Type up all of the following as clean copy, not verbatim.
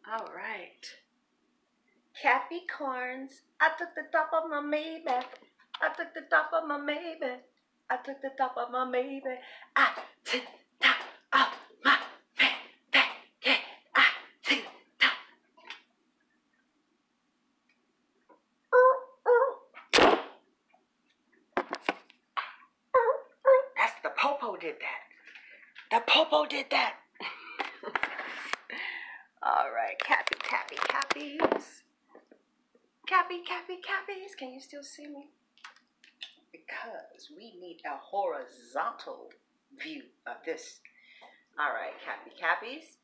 All right. Capricorns. I took the top of my Maybach. I took the top of my Maybach. I took the top of my Maybach. I took the top of my Maybach. Yeah, I took the top. That's the popo did that. The popo did that. All right, Cappies. Cappies. Can you still see me? Because we need a horizontal view of this. All right, Cappies.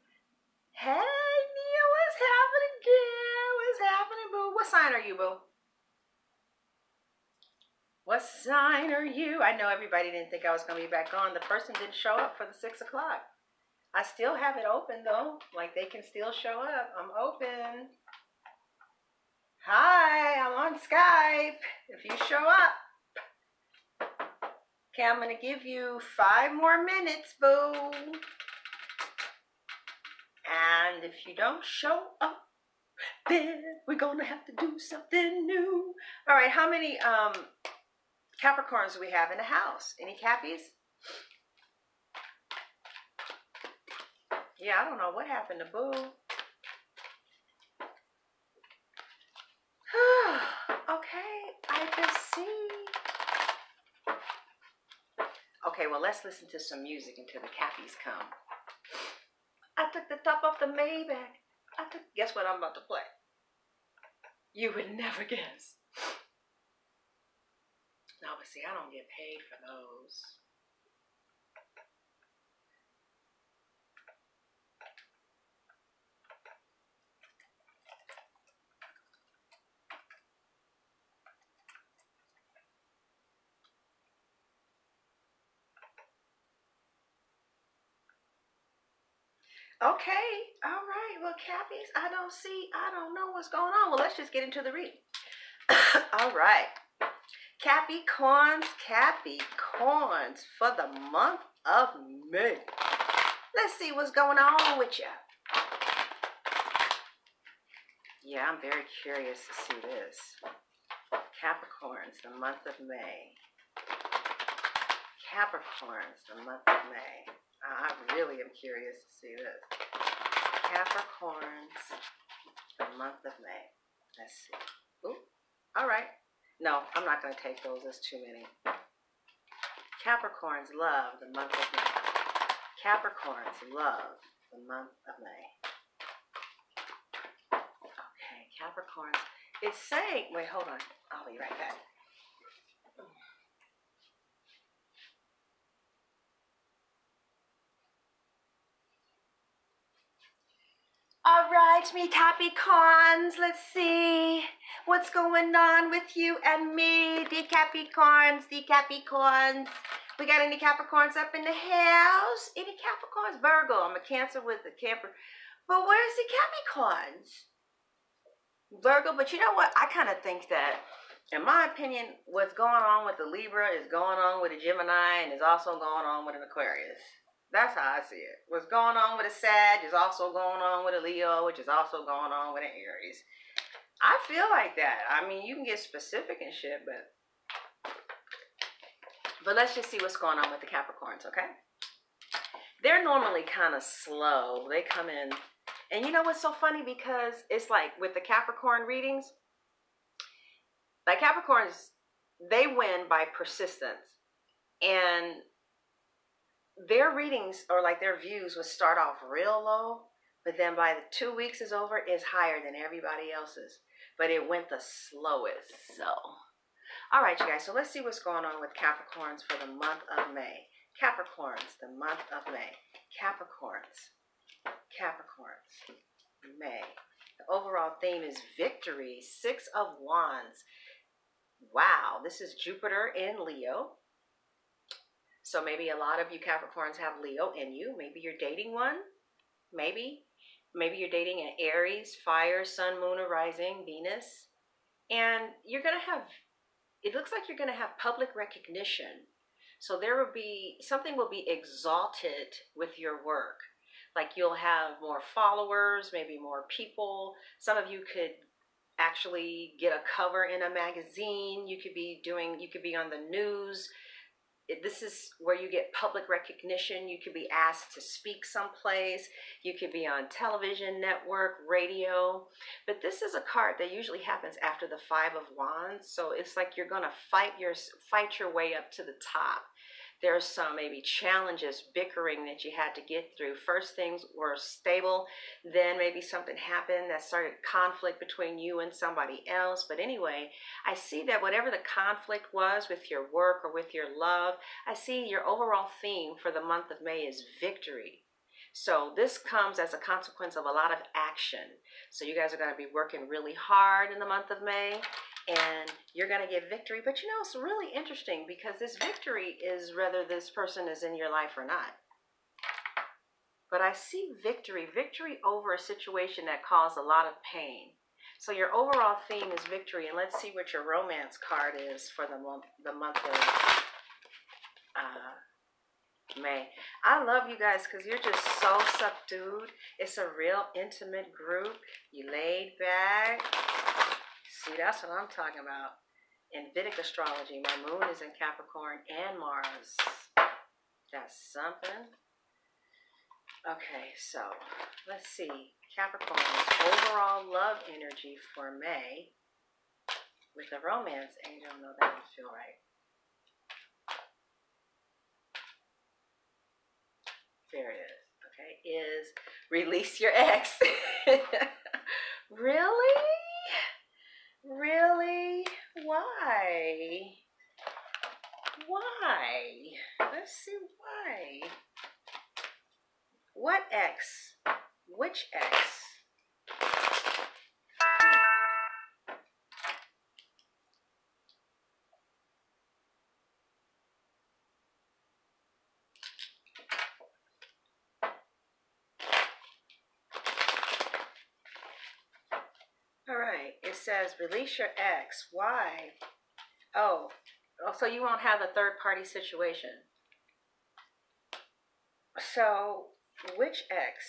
Hey, Nia, what's happening, girl? What's happening, boo? What sign are you, boo? What sign are you? I know everybody didn't think I was going to be back on. The person didn't show up for the 6 o'clock. I still have it open, though. Like, they can still show up. I'm open. Hi, I'm on Skype. If you show up. Okay, I'm going to give you 5 more minutes, boo. And if you don't show up, then we're going to have to do something new. All right, how many Capricorns do we have in the house? Any Cappies? Yeah, I don't know what happened to Boo. Okay, I just see. Okay, well, let's listen to some music until the Cappies come. I took the top off the Maybach. Guess what I'm about to play? You would never guess. No, but see, I don't get paid for those. Okay, all right. Well, Cappies, I don't know what's going on. Well, let's just get into the reading. All right. Capricorns for the month of May. Let's see what's going on with you. Yeah, I'm very curious to see this. Capricorns, the month of May. Capricorns, the month of May. I really am curious to see this. Capricorns, the month of May. Let's see. Ooh, all right. No, I'm not going to take those. There's too many. Capricorns love the month of May. Capricorns love the month of May. Okay, Capricorns. It's saying, wait, hold on. I'll be right back. All right, me Capricorns, let's see what's going on with you and me, the Capricorns. We got any Capricorns up in the house? Any Capricorns? Virgo, I'm a Cancer with the camper. But where's the Capricorns? Virgo, but you know what? I kind of think that, in my opinion, what's going on with the Libra is going on with the Gemini and is also going on with an Aquarius. That's how I see it. What's going on with a Sag is also going on with a Leo, which is also going on with an Aries. I feel like that. I mean, you can get specific and shit, but let's just see what's going on with the Capricorns, okay? They're normally kind of slow. They come in, and you know what's so funny? Because it's like with the Capricorn readings, like Capricorns, they win by persistence. And their readings or like their views would start off real low, but then by the 2 weeks is over, it's higher than everybody else's. But it went the slowest. So, all right, you guys. So let's see what's going on with Capricorns for the month of May. Capricorns, the month of May. Capricorns, May. The overall theme is victory. 6 of Wands. Wow, this is Jupiter in Leo. So maybe a lot of you Capricorns have Leo in you. Maybe you're dating one. Maybe you're dating an Aries, fire, sun, moon, or rising, Venus. And you're going to have, it looks like you're going to have public recognition So there will be, something will be exalted with your work. Like you'll have more followers, maybe more people. Some of you could actually get a cover in a magazine. You could be on the news. This is where you get public recognition. You could be asked to speak someplace. You could be on television, network, radio. But this is a card that usually happens after the Five of Wands. So it's like you're going to fight your way up to the top. There's some maybe challenges, bickering that you had to get through. First things were stable, then maybe something happened that started conflict between you and somebody else. But anyway, I see that whatever the conflict was with your work or with your love, I see your overall theme for the month of May is victory. So this comes as a consequence of a lot of action. So you guys are going to be working really hard in the month of May, and you're going to get victory. But you know, it's really interesting because this victory is whether this person is in your life or not. But I see victory over a situation that caused a lot of pain. So your overall theme is victory, and let's see what your romance card is for the month of May. I love you guys because you're just so subdued. It's a real intimate group. You laid back. See, that's what I'm talking about. In Vedic astrology, my moon is in Capricorn and Mars. That's something. Okay, so let's see. Capricorn's overall love energy for May with the romance angel. No, that doesn't feel right. There it is. Okay, is release your ex. Really? Really? Why? Why? Let's see why. What ex? Which ex? All right, it says release your ex. Why? Oh, so you won't have a third party situation. So, which ex?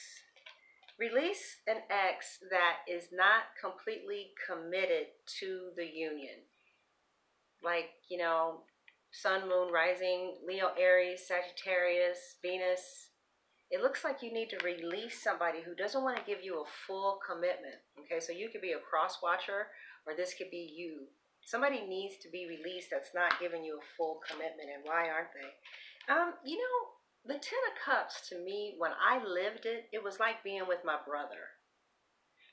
Release an ex that is not completely committed to the union. Like, you know, Sun, Moon, Rising, Leo, Aries, Sagittarius, Venus. It looks like you need to release somebody who doesn't want to give you a full commitment. Okay, so you could be a cross watcher, or this could be you. Somebody needs to be released that's not giving you a full commitment, and why aren't they? You know, the Ten of Cups to me, when I lived it, it was like being with my brother.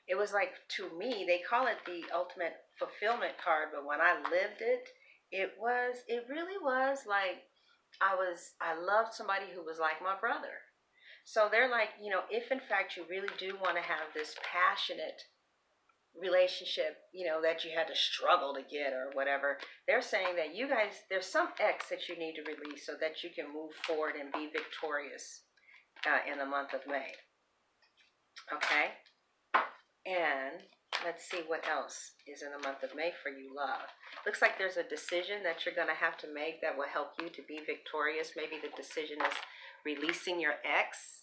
It was like, to me, they call it the ultimate fulfillment card, but when I lived it, it really was like I loved somebody who was like my brother. So they're like, you know, if in fact you really do want to have this passionate relationship, you know, that you had to struggle to get or whatever, they're saying that you guys, there's some ex that you need to release so that you can move forward and be victorious in the month of May. Okay? And let's see what else is in the month of May for you, love. Looks like there's a decision that you're going to have to make that will help you to be victorious. Maybe the decision is releasing your ex.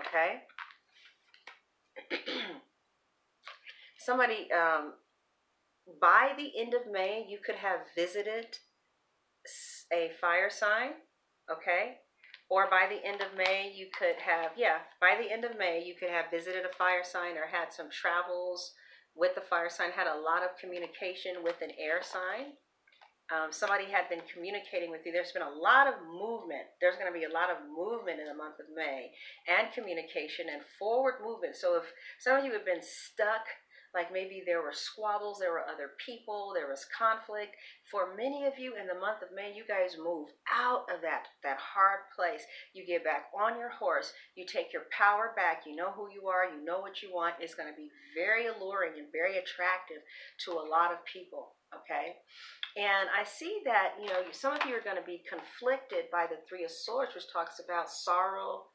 Okay? Somebody, by the end of May, you could have visited a fire sign. Okay? Or by the end of May, you could have, by the end of May, you could have visited a fire sign or had some travels with the fire sign, had a lot of communication with an air sign. Somebody had been communicating with you. There's been a lot of movement. There's going to be a lot of movement in the month of May, and communication and forward movement. So if some of you have been stuck, like maybe there were squabbles, there were other people, there was conflict. For many of you in the month of May, you guys move out of that hard place. You get back on your horse. You take your power back. You know who you are. You know what you want. It's going to be very alluring and very attractive to a lot of people. Okay? And I see that, you know, some of you are going to be conflicted by the Three of Swords, which talks about sorrow,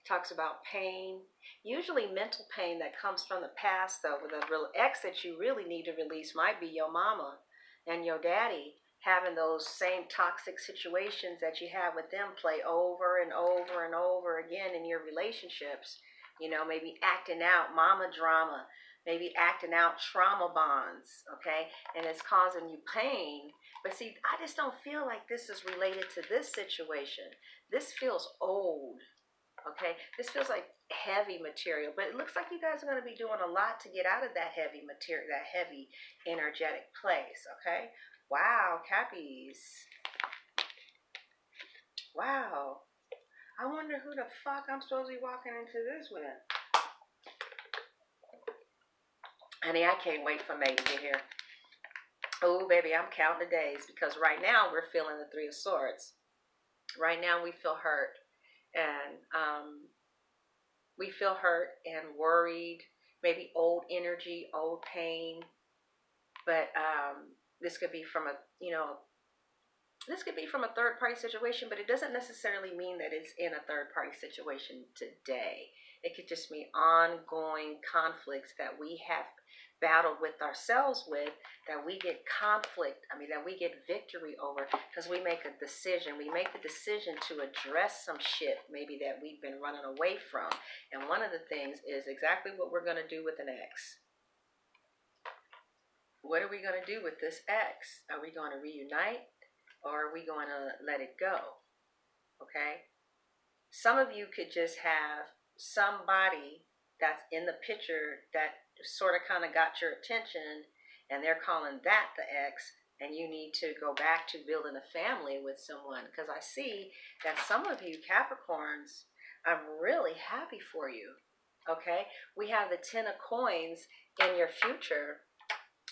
talks about pain, usually mental pain that comes from the past, though. With a real ex that you really need to release might be your mama and your daddy having those same toxic situations that you have with them play over and over and over again in your relationships. You know, maybe acting out mama drama, maybe acting out trauma bonds, okay? And it's causing you pain. But see, I just don't feel like this is related to this situation. This feels old, okay? This feels like heavy material, but it looks like you guys are going to be doing a lot to get out of that heavy material, that heavy energetic place, okay? Wow, Cappies. Wow. I wonder who the fuck I'm supposed to be walking into this with. Honey, I can't wait for May to get here. Oh, baby, I'm counting the days because right now we're feeling the Three of Swords. Right now we feel hurt and we feel hurt and worried, maybe old energy, old pain. But this could be from this could be from a third party situation, but it doesn't necessarily mean that it's in a third party situation today. It could just mean ongoing conflicts that we have battled with ourselves with, that we get that we get victory over because we make a decision. We make the decision to address some shit maybe that we've been running away from. And one of the things is exactly what we're going to do with an ex. What are we going to do with this ex? Are we going to reunite? Or are we going to let it go? Okay? Some of you could just have somebody that's in the picture that sort of kind of got your attention and they're calling that the ex, and you need to go back to building a family with someone. Because I see that some of you Capricorns, I'm really happy for you. Okay? We have the Ten of Coins in your future.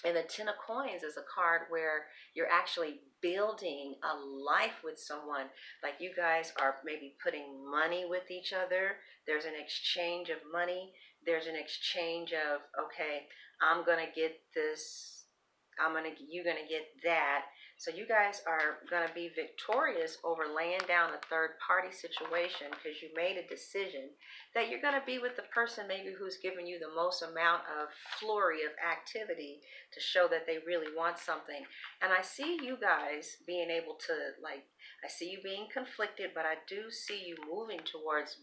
And the Ten of Coins is a card where you're actually building a life with someone. Like you guys are maybe putting money with each other. There's an exchange of money. There's an exchange of, okay, I'm going to get this. You're going to get that. So you guys are going to be victorious over laying down a third party situation because you made a decision that you're going to be with the person maybe who's giving you the most amount of flurry of activity to show that they really want something. And I see you guys being able to, I see you being conflicted, but I do see you moving towards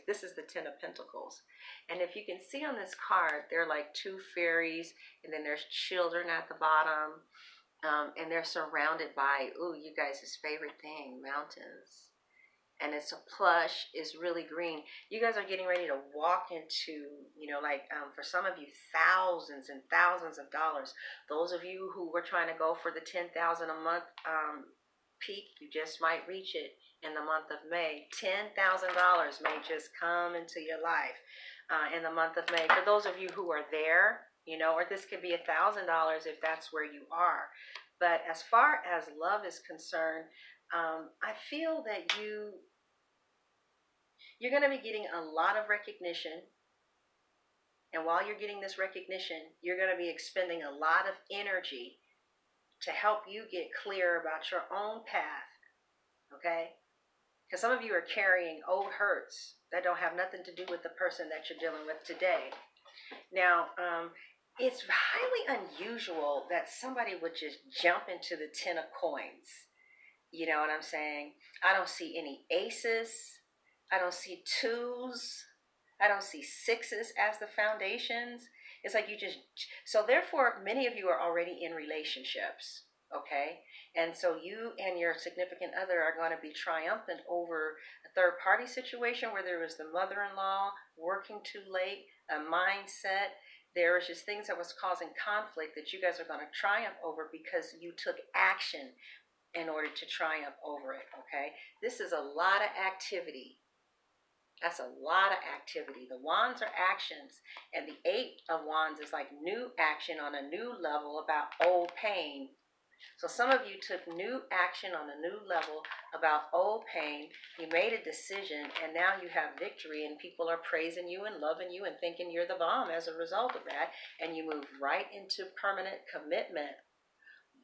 this is the Ten of Pentacles. And if you can see on this card, there are like two fairies, and then there's children at the bottom. And they're surrounded by, you guys' favorite thing, mountains. And it's a plush, it's really green. You guys are getting ready to walk into, for some of you, thousands and thousands of dollars. Those of you who were trying to go for the $10,000 a month peak, you just might reach it in the month of May. $10,000 may just come into your life in the month of May. For those of you who are there, or this could be $1,000 if that's where you are. But as far as love is concerned, I feel that you're going to be getting a lot of recognition. And while you're getting this recognition, you're going to be expending a lot of energy to help you get clear about your own path. Okay? Because some of you are carrying old hurts that don't have nothing to do with the person that you're dealing with today. Now, it's highly unusual that somebody would just jump into the Ten of Coins. You know what I'm saying? I don't see any aces. I don't see twos. I don't see sixes as the foundations. It's like so therefore, many of you are already in relationships. Okay? And so you and your significant other are going to be triumphant over a third party situation where there was the mother-in-law working too late, a mindset. There was just things that was causing conflict that you guys are going to triumph over because you took action in order to triumph over it, okay? This is a lot of activity. That's a lot of activity. The wands are actions, and the Eight of Wands is like new action on a new level about old pain. So some of you took new action on a new level about old pain. You made a decision, and now you have victory, and people are praising you and loving you and thinking you're the bomb as a result of that, and you move right into permanent commitment.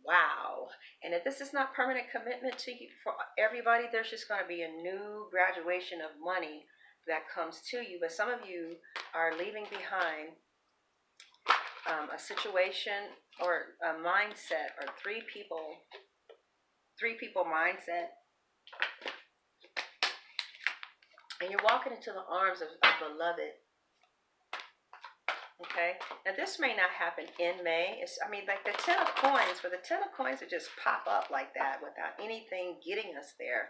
Wow. And if this is not permanent commitment to you, for everybody, there's just going to be a new graduation of money that comes to you. But some of you are leaving behind a situation or a mindset or three people three people mindset. And you're walking into the arms of a beloved. Okay? Now, this may not happen in May. Like the Ten of Coins, for the Ten of Coins to just pop up like that without anything getting us there,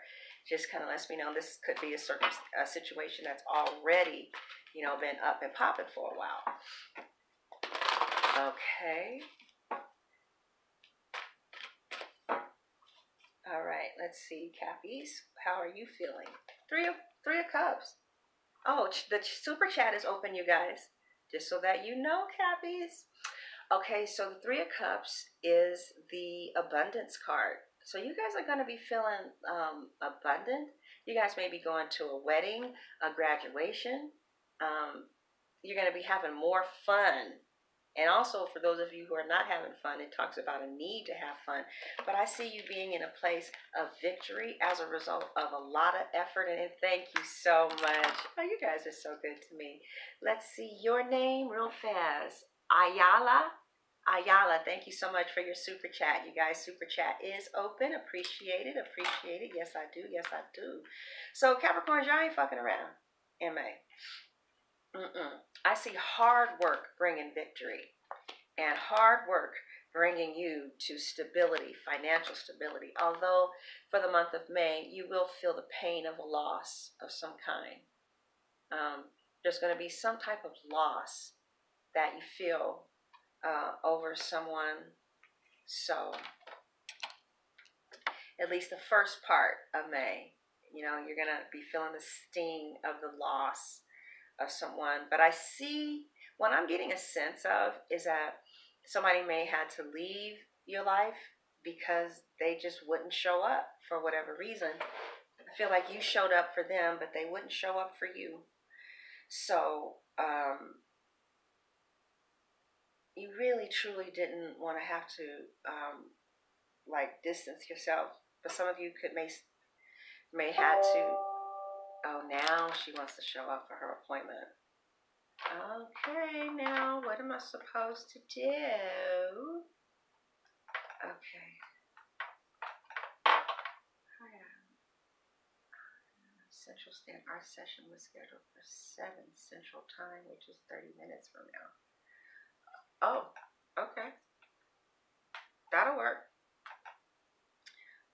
just kind of lets me know this could be a situation that's already, been up and popping for a while. Okay. All right, let's see, Cappies. How are you feeling? Three of Cups. Oh, the super chat is open, you guys. Just so that you know, Cappies. Okay, so the Three of Cups is the abundance card. So you guys are going to be feeling abundant. You guys may be going to a wedding, a graduation. You're going to be having more fun. And also, for those of you who are not having fun, it talks about a need to have fun. But I see you being in a place of victory as a result of a lot of effort. And thank you so much. Oh, you guys are so good to me. Let's see your name real fast. Ayala, thank you so much for your super chat. You guys, super chat is open. Appreciate it. Yes, I do. So, Capricorn, y'all ain't fucking around in May. I see hard work bringing victory, and hard work bringing you to stability, financial stability. Although for the month of May, you will feel the pain of a loss of some kind. There's going to be some type of loss that you feel over someone. So at least the first part of May, you're going to be feeling the sting of the loss of someone. But I see, what I'm getting a sense of is that somebody may have to leave your life because they just wouldn't show up for whatever reason. I feel like you showed up for them, but they wouldn't show up for you. So you really truly didn't want to have to distance yourself. But some of you may have to. Oh, now she wants to show up for her appointment. Okay, now what am I supposed to do? Okay. Central Standard. Our session was scheduled for 7 Central Time, which is 30 minutes from now. Oh, okay. That'll work.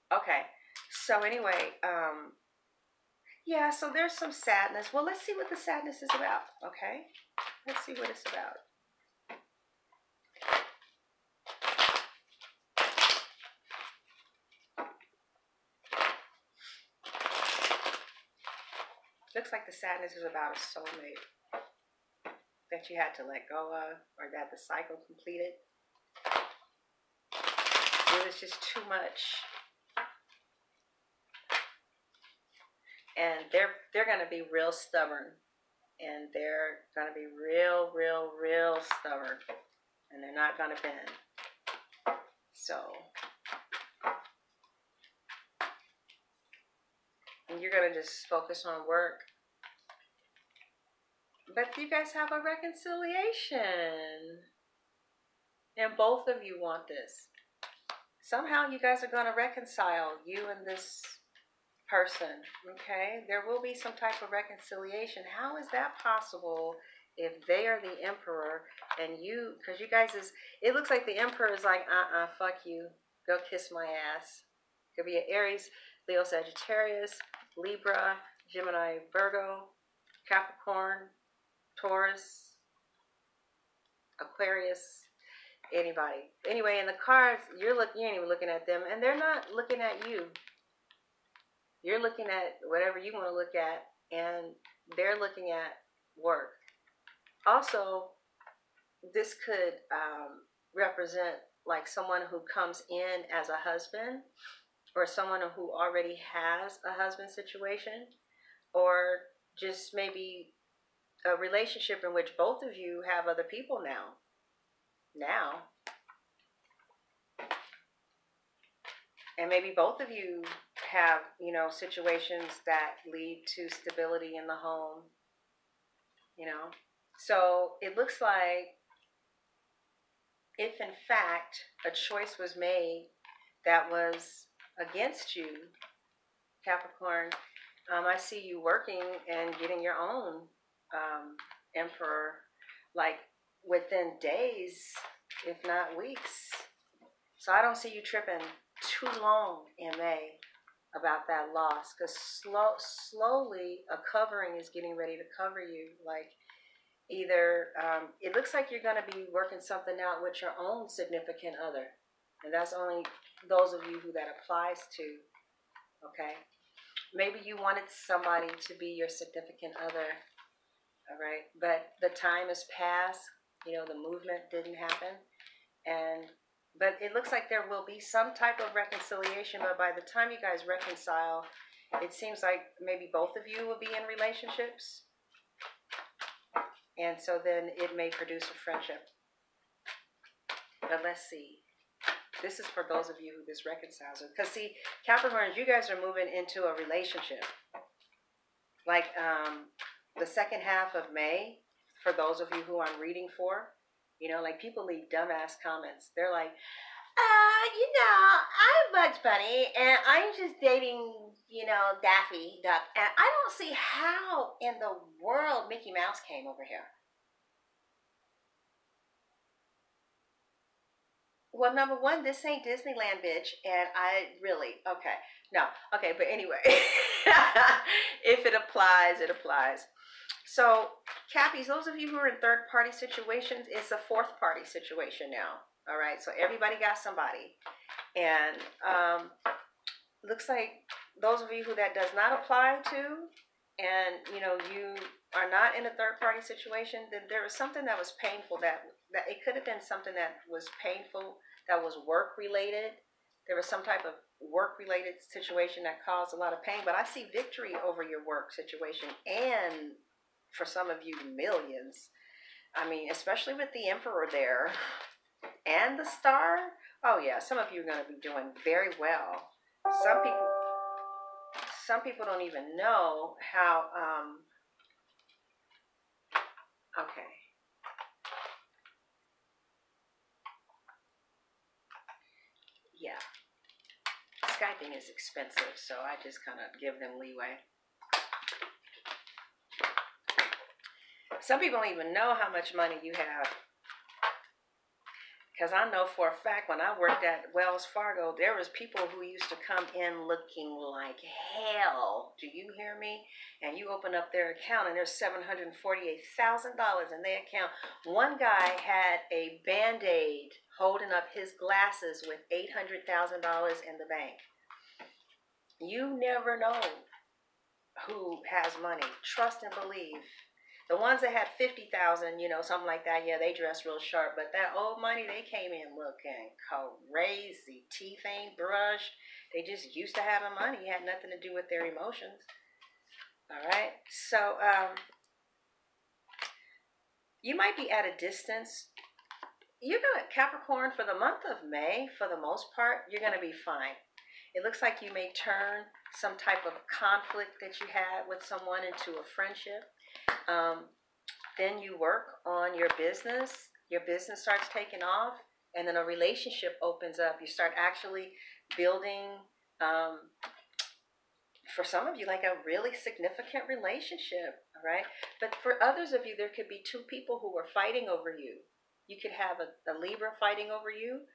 Okay. So anyway, yeah, so there's some sadness. Well, let's see what the sadness is about, okay? Let's see what it's about. Looks like the sadness is about a soulmate that you had to let go of, or that the cycle completed. It was just too much. And they're going to be real stubborn. And they're going to be real stubborn. And they're not going to bend. So, and you're going to just focus on work. But you guys have a reconciliation. And both of you want this. Somehow you guys are going to reconcile, you and this person, okay? There will be some type of reconciliation. How is that possible if they are the emperor and you, because you guys it looks like the emperor is like, fuck you. Go kiss my ass. Could be an Aries, Leo, Sagittarius, Libra, Gemini, Virgo, Capricorn, Taurus, Aquarius, anybody. Anyway, in the cards, you ain't even looking at them, and they're not looking at you. You're looking at whatever you want to look at, and they're looking at work. Also, this could represent like someone who comes in as a husband, or someone who already has a husband situation, or just maybe a relationship in which both of you have other people now. And maybe both of you have, situations that lead to stability in the home, So it looks like if in fact a choice was made that was against you, Capricorn. I see you working and getting your own emperor, like within days, if not weeks. So I don't see you tripping too long in May about that loss, because slowly a covering is getting ready to cover you. Like either it looks like you're going to be working something out with your own significant other, and that's only those of you who that applies to. Okay, maybe you wanted somebody to be your significant other. All right, but the time has passed. You know, the movement didn't happen, and but it looks like there will be some type of reconciliation. But by the time you guys reconcile, it seems like maybe both of you will be in relationships, and so then it may produce a friendship. But let's see. This is for those of you who this reconciles with. Because see, Capricorns, you guys are moving into a relationship. Like the second half of May, for those of you who I'm reading for, you know, like people leave dumbass comments. They're like, you know, I'm Bugs Bunny and I'm just dating, you know, Daffy Duck. And I don't see how in the world Mickey Mouse came over here. Well, number one, this ain't Disneyland, bitch. And I really, okay. No, okay, but anyway, if it applies, it applies. So, Cappies, those of you who are in third party situations, it's a fourth party situation now. All right, so everybody got somebody. And looks like those of you who that does not apply to, and you know, you are not in a third party situation, then there was something that was painful that it could have been something that was painful, that was work related. There was some type of work related situation that caused a lot of pain, but I see victory over your work situation, and for some of you, millions. I mean, especially with the Emperor there and the Star. Oh yeah, some of you are going to be doing very well. Some people don't even know how. Okay. Yeah. Skyping is expensive, so I just kind of give them leeway. Some people don't even know how much money you have. Because I know for a fact when I worked at Wells Fargo, there was people who used to come in looking like hell. Do you hear me? And you open up their account and there's $748,000 in their account. One guy had a Band-Aid holding up his glasses with $800,000 in the bank. You never know who has money. Trust and believe. The ones that had 50,000, you know, something like that, yeah, they dress real sharp. But that old money, they came in looking crazy. Teeth ain't brushed. They just used to having money. It had nothing to do with their emotions. All right. So you might be at a distance. You're going to, Capricorn, for the month of May, for the most part, you're going to be fine. It looks like you may turn some type of conflict that you had with someone into a friendship. Then you work on your business starts taking off, and then a relationship opens up. You start actually building, for some of you, like a really significant relationship, all right? But for others of you, there could be two people who are fighting over you. You could have a Libra fighting over you,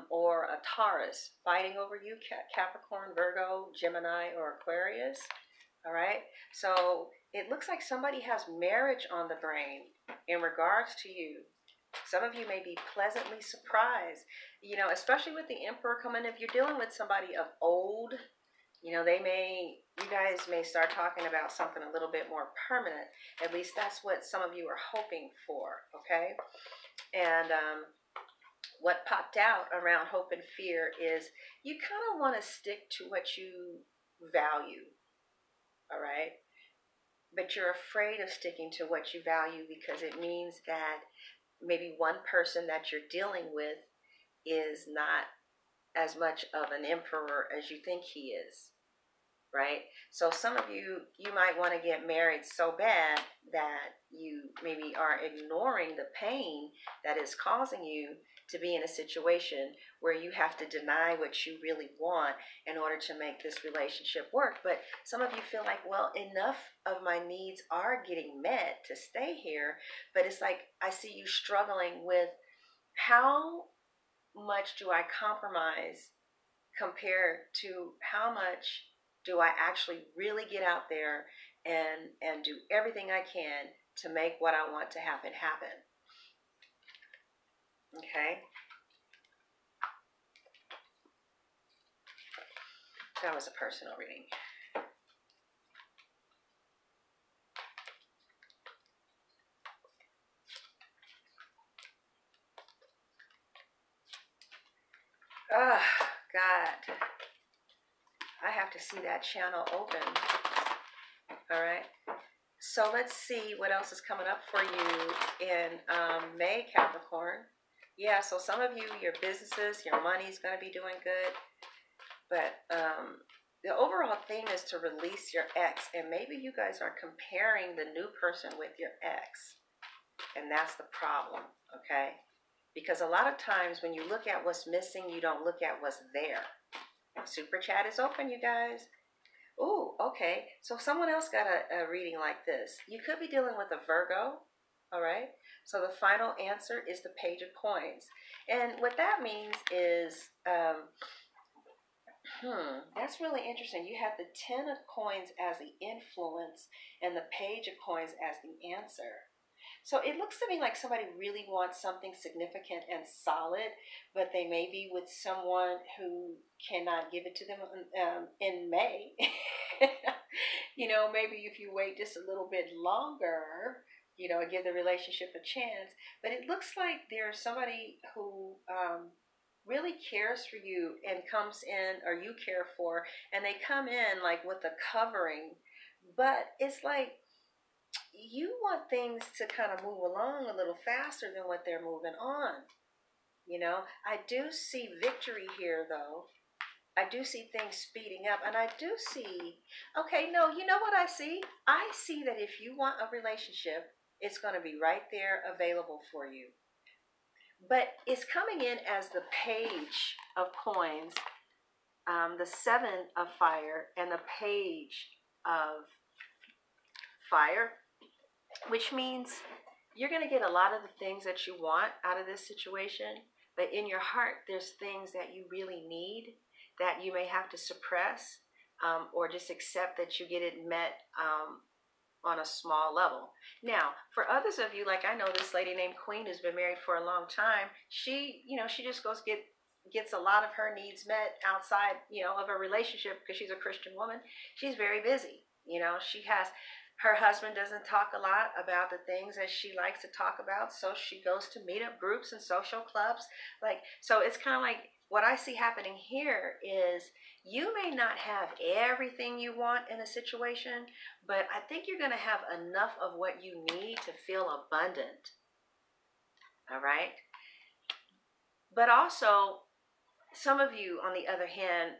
or a Taurus fighting over you, Capricorn, Virgo, Gemini, or Aquarius. All right, so it looks like somebody has marriage on the brain in regards to you. Some of you may be pleasantly surprised, you know, especially with the Emperor coming. If you're dealing with somebody of old, you know, you guys may start talking about something a little bit more permanent. At least that's what some of you are hoping for, okay? And what popped out around hope and fear is you kind of want to stick to what you value. All right. But you're afraid of sticking to what you value because it means that maybe one person that you're dealing with is not as much of an emperor as you think he is. Right? So some of you might want to get married so bad that you maybe are ignoring the pain that is causing you to be in a situation where you have to deny what you really want in order to make this relationship work. But some of you feel like, well, enough of my needs are getting met to stay here. But it's like I see you struggling with, how much do I compromise compared to how much do I actually really get out there and do everything I can to make what I want to happen. Okay? That was a personal reading. Oh, God. I have to see that channel open. All right. So let's see what else is coming up for you in May, Capricorn. Yeah, so some of you, your businesses, your money is going to be doing good. But the overall theme is to release your ex. And maybe you guys are comparing the new person with your ex. And that's the problem, okay? Because a lot of times when you look at what's missing, you don't look at what's there. Super chat is open, you guys. Ooh, okay. So someone else got a reading like this. You could be dealing with a Virgo, all right? So the final answer is the Page of Coins. And what that means is, that's really interesting. You have the 10 of Coins as the influence and the Page of Coins as the answer. So it looks to me like somebody really wants something significant and solid, but they may be with someone who cannot give it to them in May. Maybe if you wait just a little bit longer, give the relationship a chance. But it looks like there's somebody who really cares for you and comes in, or you care for, and they come in like with a covering. But it's like, you want things to kind of move along a little faster than what they're moving on. I do see victory here, though. I do see things speeding up, and I do see, okay, no, you know what I see? I see that if you want a relationship, it's going to be right there available for you. But it's coming in as the Page of Coins, the 7 of Fire, and the Page of Fire, which means you're going to get a lot of the things that you want out of this situation, but in your heart, there's things that you really need that you may have to suppress, or just accept that you get it met on a small level. Now, for others of you, like I know this lady named Queen who's been married for a long time, she just gets a lot of her needs met outside, of a relationship, because she's a Christian woman. She's very busy. Her husband doesn't talk a lot about the things that she likes to talk about, so she goes to meetup groups and social clubs. So it's kind of like, what I see happening here is, you may not have everything you want in a situation, but I think you're going to have enough of what you need to feel abundant. All right? But also, some of you, on the other hand,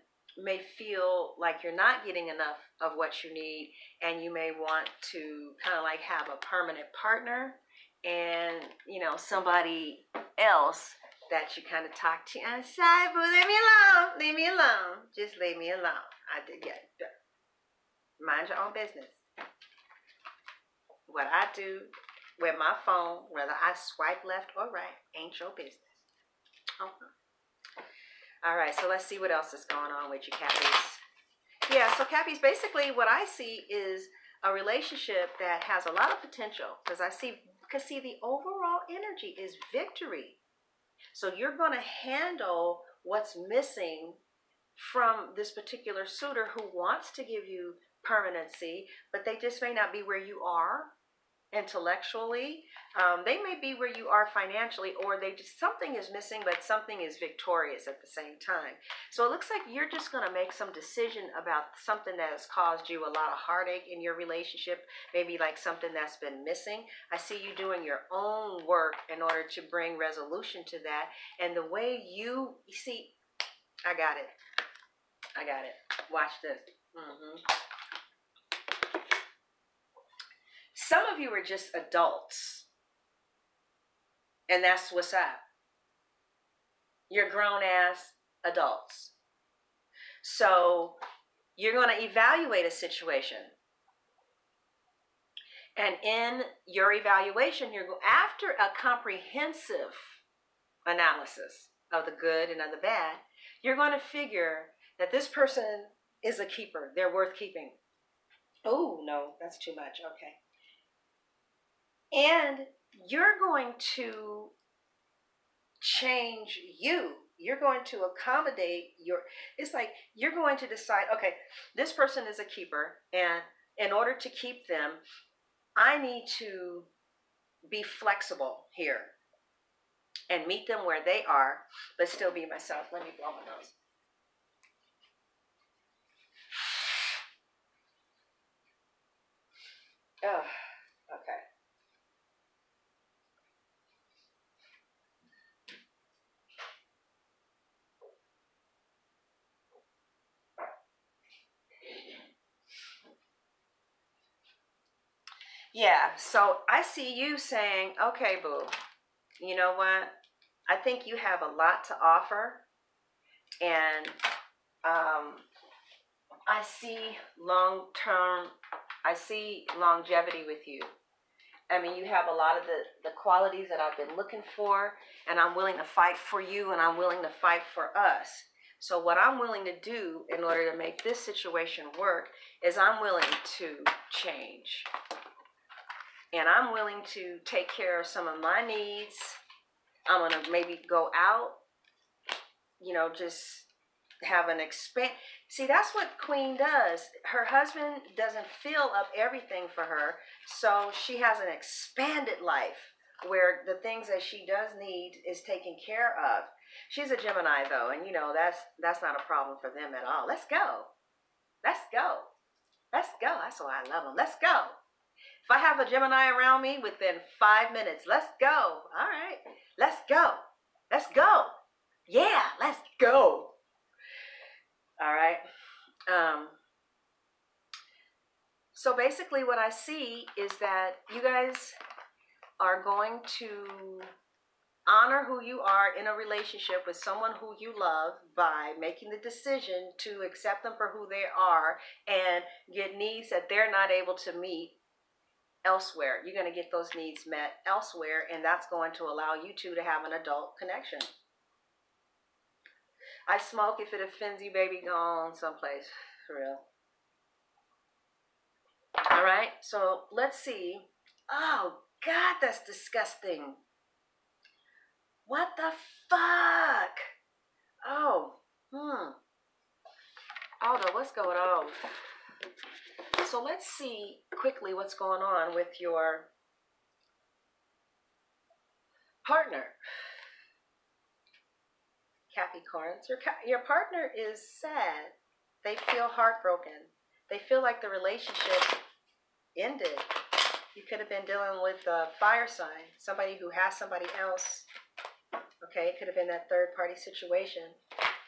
may feel like you're not getting enough of what you need, and you may want to kind of like have a permanent partner and, somebody else that you kind of talk to. I'm sorry, but leave me alone. Just leave me alone. Mind your own business. What I do with my phone, whether I swipe left or right, ain't your business. All right, so let's see what else is going on with you, Cappies. Yeah, so Cappies, basically what I see is a relationship that has a lot of potential, because the overall energy is victory. So you're going to handle what's missing from this particular suitor who wants to give you permanency, but they just may not be where you are intellectually. They may be where you are financially, or something is missing, but something is victorious at the same time. So it looks like you're just going to make some decision about something that has caused you a lot of heartache in your relationship, maybe like something that's been missing. I see you doing your own work in order to bring resolution to that. And the way you see, I got it. Watch this. Some of you are just adults, and that's what's up. You're grown-ass adults. So you're going to evaluate a situation. And in your evaluation, you're after a comprehensive analysis of the good and of the bad, you're going to figure that this person is a keeper. They're worth keeping. Oh, no, that's too much. Okay. And you're going to change you. You're going to accommodate it's like you're going to decide, okay, this person is a keeper, and in order to keep them, I need to be flexible here and meet them where they are, but still be myself. Let me blow my nose. Oh, okay. Yeah, so I see you saying, okay, boo, you know what? I think you have a lot to offer, and I see I see longevity with you. I mean, you have a lot of the qualities that I've been looking for, and I'm willing to fight for you, and I'm willing to fight for us. So what I'm willing to do in order to make this situation work is I'm willing to change. And I'm willing to take care of some of my needs. I'm going to maybe go out, just have an See, that's what Queen does. Her husband doesn't fill up everything for her, so she has an expanded life where the things that she does need is taken care of. She's a Gemini, though, and that's not a problem for them at all. Let's go. Let's go. Let's go. That's why I love them. Let's go. If I have a Gemini around me within 5 minutes, let's go. All right. Let's go. Let's go. Yeah, let's go. All right. So basically what I see is that you guys are going to honor who you are in a relationship with someone who you love by making the decision to accept them for who they are and get needs that they're not able to meet elsewhere. You're going to get those needs met elsewhere, and that's going to allow you two to have an adult connection. I smoke. If it offends you, baby, go on someplace. For real. All right, so let's see. Oh, God, that's disgusting. What the fuck? Oh, Aldo, what's going on? So let's see quickly what's going on with your partner. Capricorns, your partner is sad. They feel heartbroken. They feel like the relationship ended. You could have been dealing with a fire sign, somebody who has somebody else. Okay, it could have been that third party situation.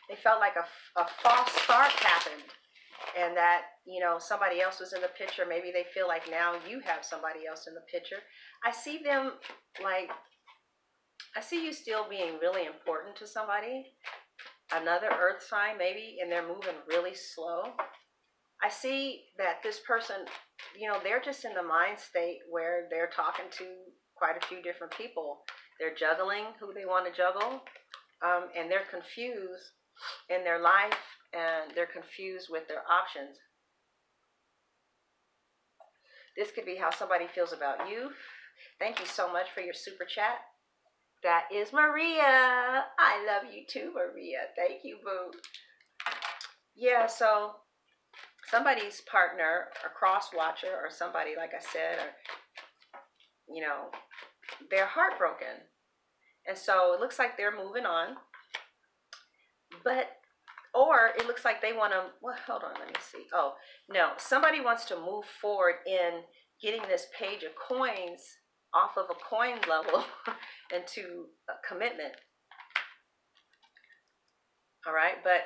They felt like a false start happened, and that somebody else was in the picture. Maybe they feel like now you have somebody else in the picture. I see you still being really important to somebody, another earth sign maybe, and they're moving really slow. I see that this person, they're just in the mind state where they're talking to quite a few different people. They're juggling who they want to juggle, and they're confused in their life, and they're confused with their options. This could be how somebody feels about you. Thank you so much for your super chat. That is Maria. I love you too, Maria. Thank you, boo. Yeah, so somebody's partner, a cross watcher, or somebody, like I said, or they're heartbroken. And so it looks like they're moving on. Or it looks like they want to, well, hold on, let me see. Oh, no, somebody wants to move forward in getting this page of coins off of a coin level into a commitment. All right, but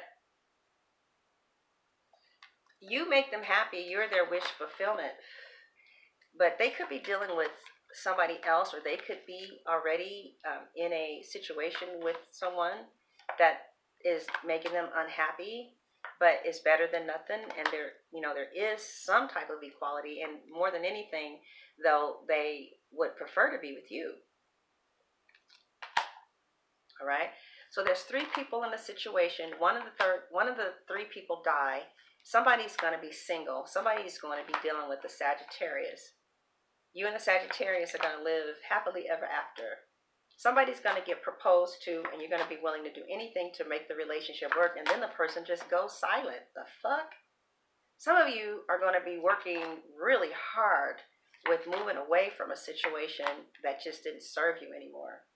you make them happy. You're their wish fulfillment. But they could be dealing with somebody else, or they could be already in a situation with someone, that is making them unhappy, but it's better than nothing. And there is some type of equality, and more than anything, though, they would prefer to be with you. All right. So there's 3 people in the situation. One of the 3 people die. Somebody's going to be single. Somebody's going to be dealing with the Sagittarius. You and the Sagittarius are going to live happily ever after. Somebody's going to get proposed to, and you're going to be willing to do anything to make the relationship work, and then the person just goes silent. The fuck? Some of you are going to be working really hard with moving away from a situation that just didn't serve you anymore.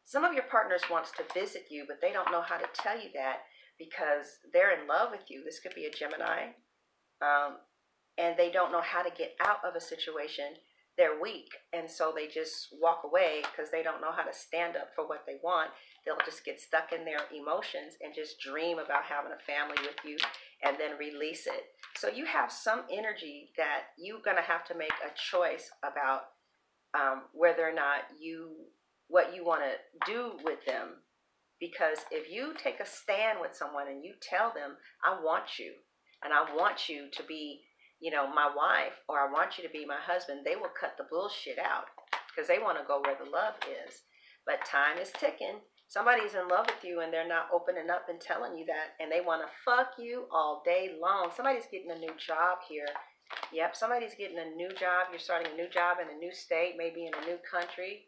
Some of your partners wants to visit you, but they don't know how to tell you that because they're in love with you. This could be a Gemini. And they don't know how to get out of a situation. They're weak, and so they just walk away because they don't know how to stand up for what they want. They'll just get stuck in their emotions and just dream about having a family with you and then release it. So you have some energy that you're going to have to make a choice about whether or not what you want to do with them. Because if you take a stand with someone and you tell them, I want you, and I want you to be, my wife, or I want you to be my husband, they will cut the bullshit out because they want to go where the love is. But time is ticking. Somebody's in love with you and they're not opening up and telling you that, and they want to fuck you all day long. Somebody's getting a new job here. Yep, somebody's getting a new job. You're starting a new job in a new state, maybe in a new country.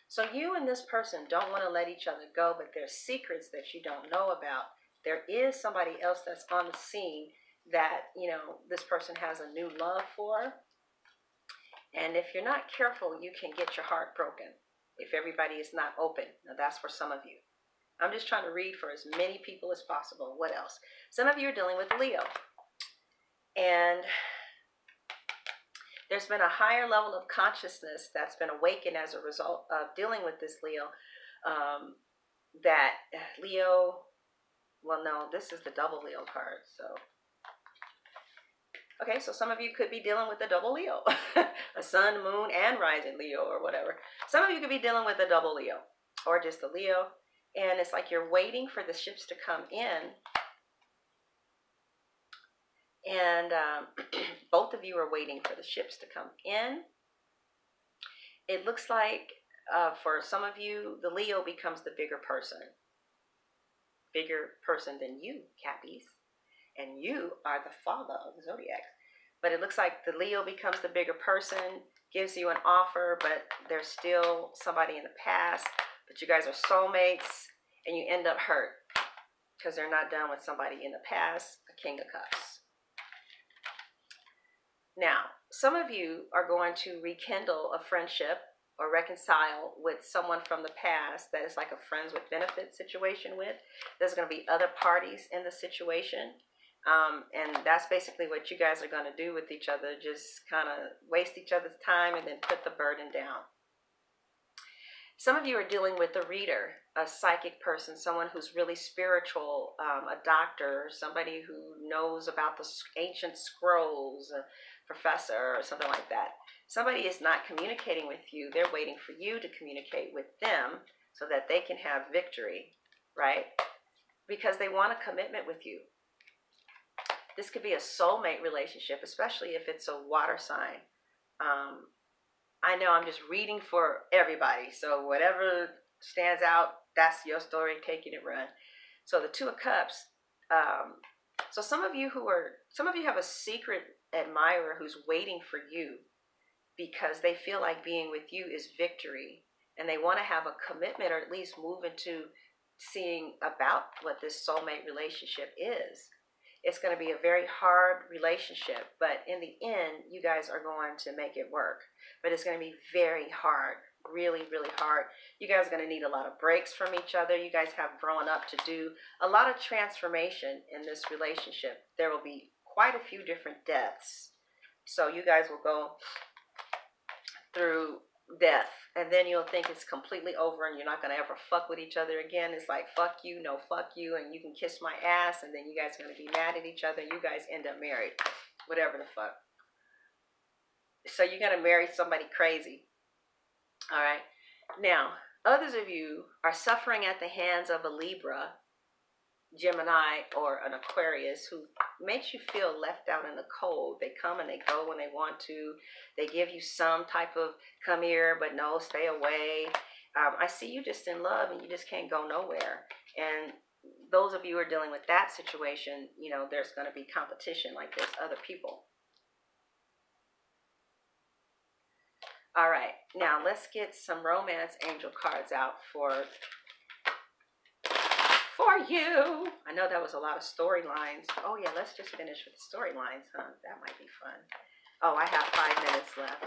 So you and this person don't want to let each other go, but there's secrets that you don't know about. There is somebody else that's on the scene that, this person has a new love for. And if you're not careful, you can get your heart broken if everybody is not open. Now, that's for some of you. I'm just trying to read for as many people as possible. What else? Some of you are dealing with Leo. And there's been a higher level of consciousness that's been awakened as a result of dealing with this Leo. That Leo, well, no, this is the double Leo card. So, okay, so some of you could be dealing with a double Leo, a sun, moon, and rising Leo or whatever. Some of you could be dealing with a double Leo or just a Leo. And it's like you're waiting for the ships to come in. And both of you are waiting for the ships to come in. It looks like for some of you, the Leo becomes the bigger person than you, Cappies. And you are the father of the zodiac. But it looks like the Leo becomes the bigger person, gives you an offer, but there's still somebody in the past. But you guys are soulmates, and you end up hurt because they're not done with somebody in the past, a King of Cups. Now, some of you are going to rekindle a friendship or reconcile with someone from the past that is like a friends with benefits situation with. There's going to be other parties in the situation. And that's basically what you guys are going to do with each other. Just kind of waste each other's time and then put the burden down. Some of you are dealing with a reader, a psychic person, someone who's really spiritual, a doctor, somebody who knows about the ancient scrolls, a professor or something like that. Somebody is not communicating with you. They're waiting for you to communicate with them so that they can have victory, right? Because they want a commitment with you. This could be a soulmate relationship, especially if it's a water sign. I know I'm just reading for everybody, so whatever stands out, that's your story, take it and run. So the Two of Cups. So some of you have a secret admirer who's waiting for you because they feel like being with you is victory, and they want to have a commitment or at least move into seeing about what this soulmate relationship is. It's going to be a very hard relationship, but in the end, you guys are going to make it work. But it's going to be very hard, really, really hard. You guys are going to need a lot of breaks from each other. You guys have grown up to do a lot of transformation in this relationship. There will be quite a few different deaths. So you guys will go through death, and then you'll think it's completely over and you're not going to ever fuck with each other again. It's like, fuck you, no fuck you, and you can kiss my ass, and then you guys are going to be mad at each other, and you guys end up married, whatever the fuck. So you're going to marry somebody crazy, all right? Now, others of you are suffering at the hands of a Libra, Gemini, or an Aquarius who makes you feel left out in the cold. They come and they go when they want to. They give you some type of come here, but no, stay away. I see you just in love and you just can't go nowhere. And those of you who are dealing with that situation, you know, there's going to be competition like there's other people. All right, now let's get some romance angel cards out for you. I know that was a lot of storylines. Oh yeah, let's just finish with the storylines, huh? That might be fun. Oh, I have 5 minutes left.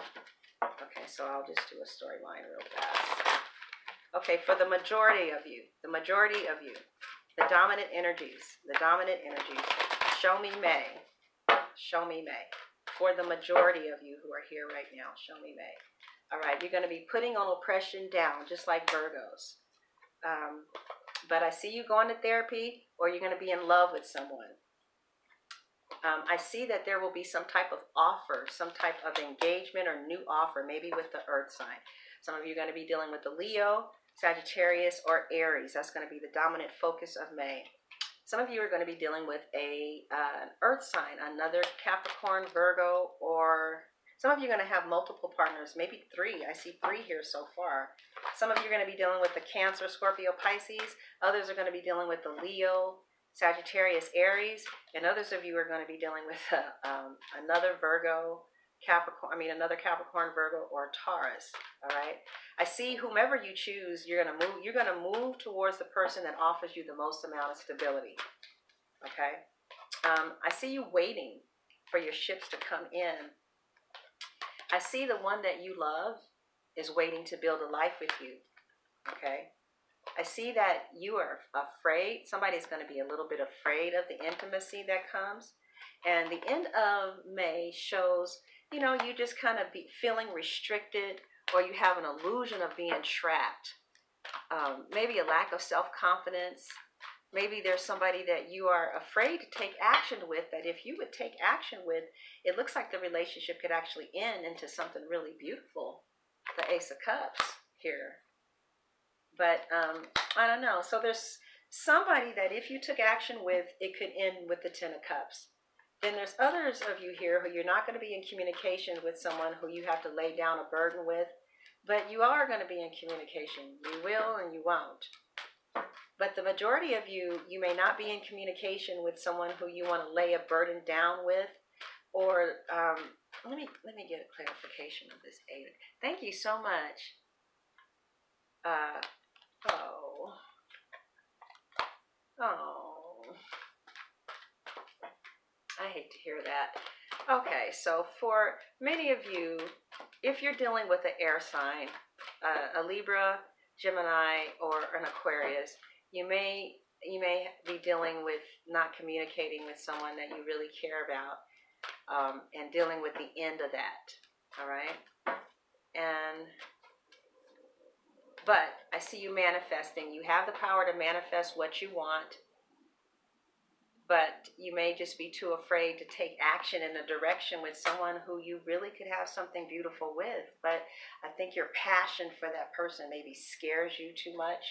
Okay, so I'll just do a storyline real fast. Okay, for the majority of you, the dominant energies, show me May. Show me May. For the majority of you who are here right now, show me May. All right, you're going to be putting on oppression down, just like Virgos. But I see you going to therapy, or you're going to be in love with someone. I see that there will be some type of offer, some type of engagement or new offer, maybe with the earth sign. Some of you are going to be dealing with the Leo, Sagittarius, or Aries. That's going to be the dominant focus of May. Some of you are going to be dealing with an earth sign, another Capricorn, Virgo, or some of you are going to have multiple partners, maybe 3. I see 3 here so far. Some of you are going to be dealing with the Cancer, Scorpio, Pisces. Others are going to be dealing with the Leo, Sagittarius, Aries. And others of you are going to be dealing with another Virgo, another Capricorn, Virgo, or Taurus. All right. I see whomever you choose, you're going to move towards the person that offers you the most amount of stability. Okay. I see you waiting for your ships to come in. I see the one that you love is waiting to build a life with you. Okay. I see that you are afraid. Somebody's going to be a little bit afraid of the intimacy that comes. And the end of May shows, you know, you just kind of be feeling restricted, or you have an illusion of being trapped. Maybe a lack of self-confidence. Maybe there's somebody that you are afraid to take action with, that if you would take action with, it looks like the relationship could actually end into something really beautiful. The Ace of Cups here. But I don't know. So there's somebody that if you took action with, it could end with the 10 of Cups. Then there's others of you here who you're not going to be in communication with someone who you have to lay down a burden with. But you are going to be in communication. You will and you won't. But the majority of you, you may not be in communication with someone who you want to lay a burden down with. Or let me get a clarification of this 8. Thank you so much. I hate to hear that. Okay, so for many of you, if you're dealing with an air sign, a Libra, Gemini, or an Aquarius, you may be dealing with not communicating with someone that you really care about, and dealing with the end of that. All right, but I see you manifesting. You have the power to manifest what you want, but you may just be too afraid to take action in a direction with someone who you really could have something beautiful with. But I think your passion for that person maybe scares you too much.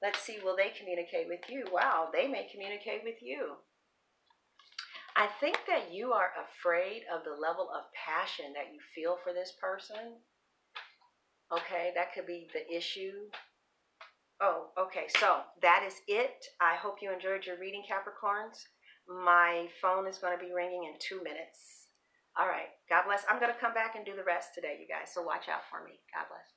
Let's see, will they communicate with you? Wow, they may communicate with you. I think that you are afraid of the level of passion that you feel for this person. Okay, that could be the issue. Oh, okay, so that is it. I hope you enjoyed your reading, Capricorns. My phone is going to be ringing in 2 minutes. All right, God bless. I'm going to come back and do the rest today, you guys, so watch out for me. God bless.